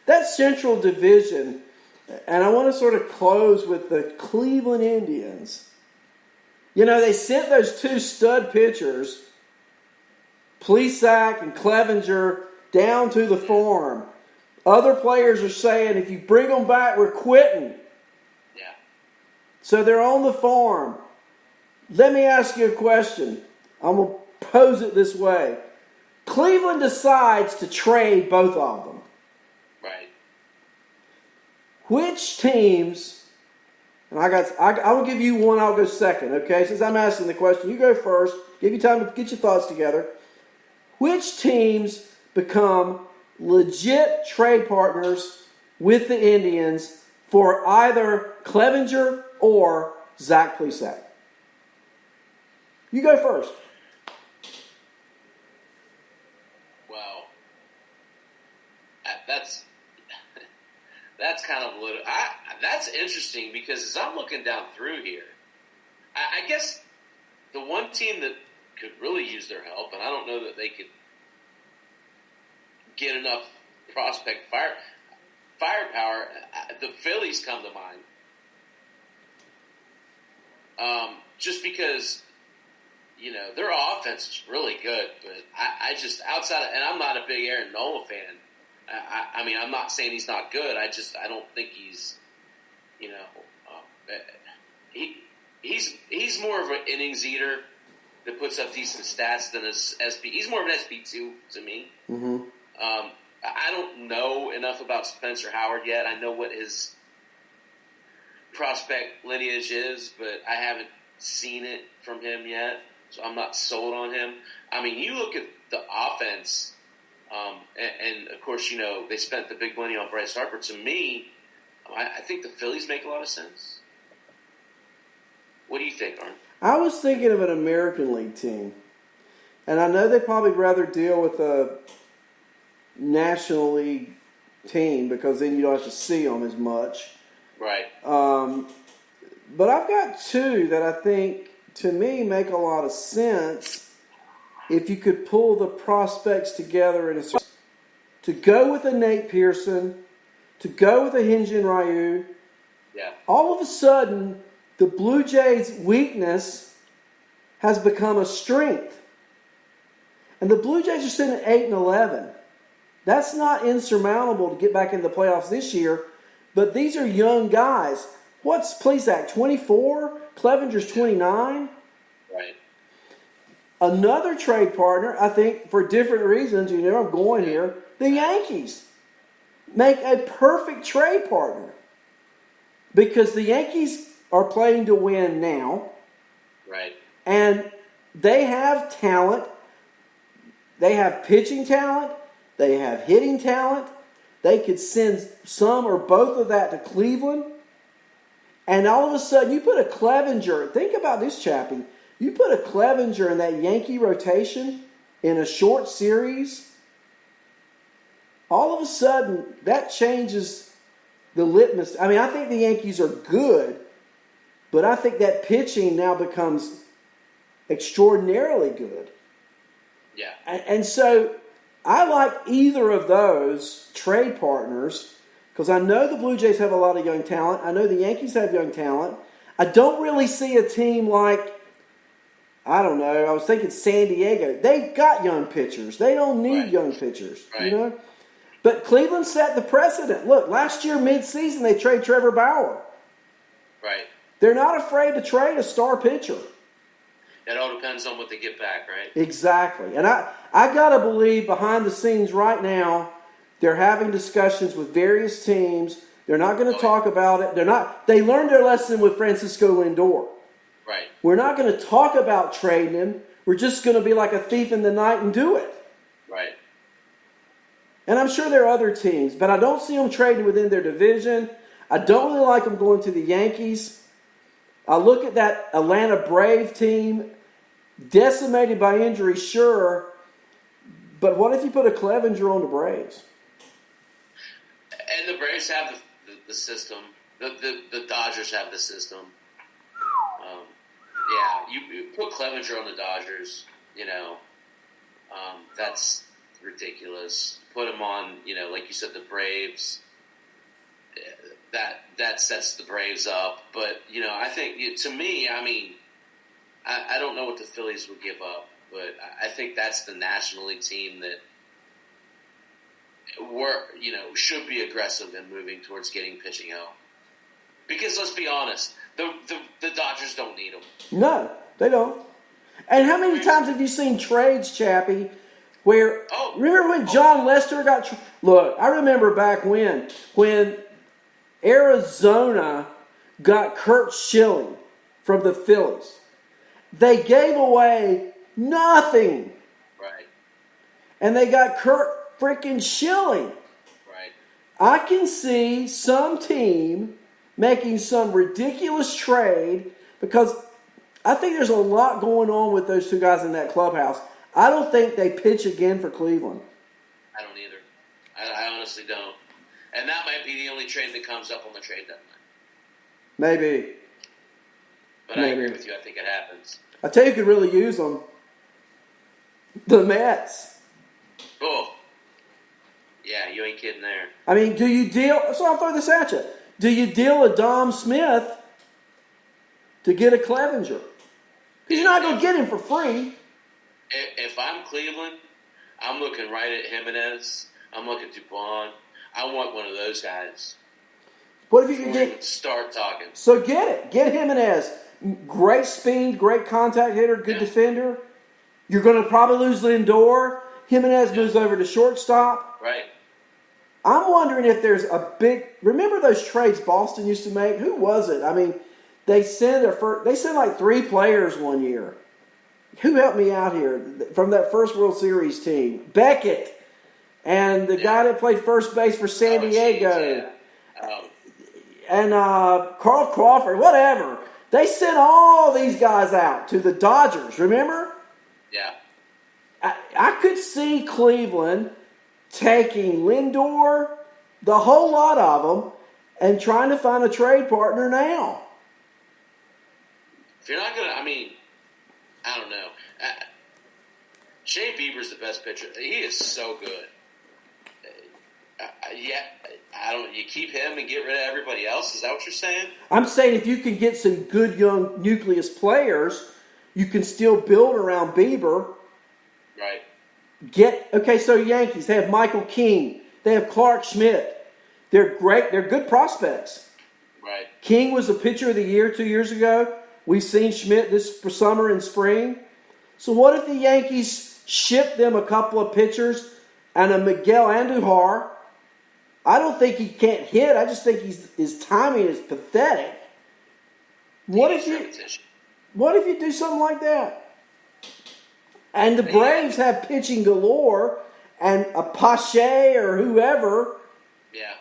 that Central Division, and I want to sort of close with the Cleveland Indians. They sent those two stud pitchers, Plesac and Clevenger, down to the farm. Other players are saying, if you bring them back, we're quitting. Yeah. So they're on the farm. Let me ask you a question. I'm going to pose it this way. Cleveland decides to trade both of them. Right. Which teams, and I will give you one, I'll go second, okay? Since I'm asking the question, you go first. Give you time to get your thoughts together. Which teams become legit trade partners with the Indians for either Clevenger or Zach Plesac? You go first. Well, that's kind of little. That's interesting because as I'm looking down through here, I guess the one team that could really use their help, and I don't know that they could get enough prospect firepower. The Phillies come to mind, just because their offense is really good. But I just outside of, and I'm not a big Aaron Nola fan. I mean, I'm not saying he's not good. I don't think he's, he's more of an innings eater that puts up decent stats than a SP. He's more of an SP2 to me. Mm-hmm. I don't know enough about Spencer Howard yet. I know what his prospect lineage is, but I haven't seen it from him yet, so I'm not sold on him. I mean, you look at the offense, and of course, they spent the big money on Bryce Harper. To me, I think the Phillies make a lot of sense. What do you think, Arn? I was thinking of an American League team, and I know they'd probably rather deal with a National League team because then you don't have to see them as much. Right. But I've got two that I think, to me, make a lot of sense if you could pull the prospects together to go with a Nate Pearson, to go with a Hyun-Jin Ryu. Yeah. All of a sudden, the Blue Jays' weakness has become a strength. And the Blue Jays are sitting at 8-11. That's not insurmountable to get back in the playoffs this year, but these are young guys. What's Plesac, 24? Clevenger's 29? Right. Another trade partner, I think, for different reasons, I'm going here, the Yankees make a perfect trade partner because the Yankees are playing to win now. Right. And they have talent. They have pitching talent. They have hitting talent. They could send some or both of that to Cleveland. And all of a sudden, you put a Clevenger. Think about this, Chappie. You put a Clevenger in that Yankee rotation in a short series. All of a sudden, that changes the litmus. I mean, I think the Yankees are good, but I think that pitching now becomes extraordinarily good. Yeah. And so I like either of those trade partners because I know the Blue Jays have a lot of young talent. I know the Yankees have young talent. I don't really see a team like, I don't know, I was thinking San Diego. They've got young pitchers. They don't need young pitchers, Right. But Cleveland set the precedent. Look, last year midseason they trade Trevor Bauer. Right. They're not afraid to trade a star pitcher. It all depends on what they get back, right? Exactly. And I got to believe behind the scenes right now, they're having discussions with various teams. They're not going to talk about it. They learned their lesson with Francisco Lindor. Right. We're not going to talk about trading him. We're just going to be like a thief in the night and do it. Right. And I'm sure there are other teams, but I don't see them trading within their division. I don't really like them going to the Yankees. I look at that Atlanta Brave team, decimated by injury, sure, but what if you put a Clevenger on the Braves? And the Braves have the system. The Dodgers have the system. You put Clevenger on the Dodgers, that's ridiculous. Put him on, like you said, the Braves. That sets the Braves up. But, I think, to me, I don't know what the Phillies would give up, but I think that's the National League team that should be aggressive in moving towards getting pitching help. Because let's be honest, the Dodgers don't need them. No, they don't. And how many times have you seen trades, Chappie, where remember when John Lester got look, I remember back when Arizona got Kurt Schilling from the Phillies. They gave away nothing. Right. And they got Kurt freaking Schilling. Right. I can see some team making some ridiculous trade because I think there's a lot going on with those two guys in that clubhouse. I don't think they pitch again for Cleveland. I don't either. I honestly don't. And that might be the only trade that comes up on the trade deadline. Maybe. But I agree with you. I think it happens. I tell you who could really use them. The Mets. Oh. Yeah, you ain't kidding there. I mean, do you deal... So I'll throw this at you. Do you deal a Dom Smith to get a Clevenger? Because you're not going to get him for free. If I'm Cleveland, I'm looking right at Jimenez. I'm looking at Dupont. I want one of those guys. What if you can get... Start talking. So get it. Get Jimenez. Great speed, great contact hitter, good defender. You're going to probably lose Lindor. Jimenez moves over to shortstop. Right. I'm wondering if there's a big... Remember those trades Boston used to make? Who was it? I mean, they sent like 3 players one year. Who helped me out here from that first World Series team? Beckett. And the guy that played first base for San Diego. And Carl Crawford, whatever. They sent all these guys out to the Dodgers, remember? Yeah. I could see Cleveland taking Lindor, the whole lot of them, and trying to find a trade partner now. If you're not going to, I don't know. Shea Bieber's the best pitcher. He is so good. You keep him and get rid of everybody else? Is that what you're saying? I'm saying if you can get some good young nucleus players, you can still build around Bieber. Right. So Yankees, they have Michael King. They have Clark Schmidt. They're great. They're good prospects. Right. King was the pitcher of the year 2 years ago. We've seen Schmidt this summer and spring. So what if the Yankees ship them a couple of pitchers and a Miguel Andujar? I don't think he can't hit. I just think his timing is pathetic. What if you do something like that? And the Braves have pitching galore and a Pache or whoever. Yeah.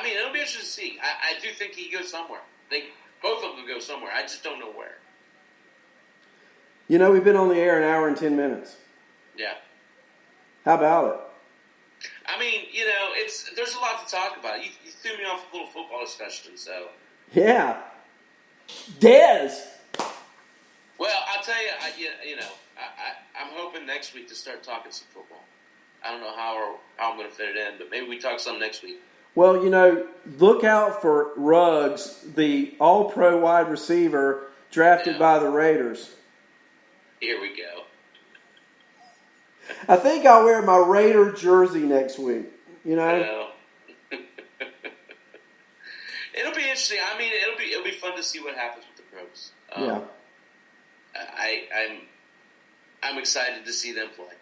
It'll be interesting to see. I do think he goes somewhere. Both of them go somewhere. I just don't know where. We've been on the air an hour and 10 minutes. Yeah. How about it? There's a lot to talk about. You threw me off a little football discussion, so. Yeah. Dez. Well, I'll tell you, I'm hoping next week to start talking some football. I don't know how I'm going to fit it in, but maybe we talk some next week. Well, look out for Ruggs, the all-pro wide receiver drafted by the Raiders. Here we go. I think I'll wear my Raider jersey next week. I know. It'll be interesting. It'll be fun to see what happens with the pros. Yeah. I'm excited to see them play.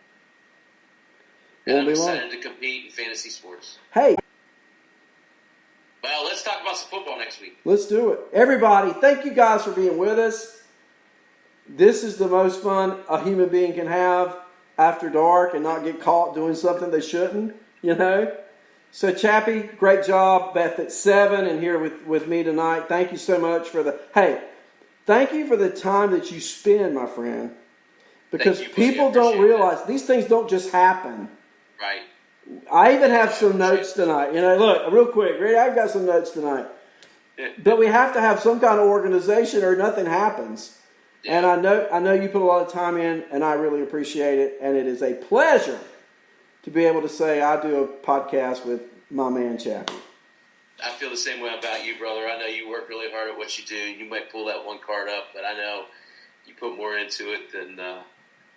And I'm excited to compete in fantasy sports. Hey. Well, let's talk about some football next week. Let's do it. Everybody, thank you guys for being with us. This is the most fun a human being can have after dark and not get caught doing something they shouldn't, So, Chappie, great job. Beth at 7 and here with me tonight. Thank you so much thank you for the time that you spend, my friend. Because people don't realize these things don't just happen. Right. I even have some notes tonight. Look, real quick. Ready? I've got some notes tonight. But we have to have some kind of organization or nothing happens. And I know you put a lot of time in, and I really appreciate it. And it is a pleasure to be able to say I do a podcast with my man Chappie. I feel the same way about you, brother. I know you work really hard at what you do. You might pull that one card up, but I know you put more into it than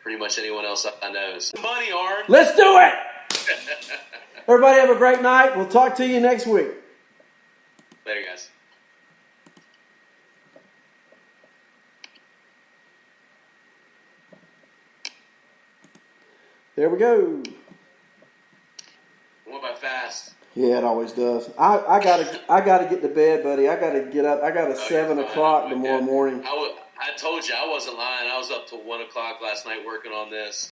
pretty much anyone else I know. So money, Arn. Let's do it! Everybody have a great night. We'll talk to you next week. Later, guys. There we go. Went by fast. Yeah, it always does. I gotta get to bed, buddy. I gotta get up. I got a 7 o'clock tomorrow morning. I told you I wasn't lying. I was up till 1 o'clock last night working on this.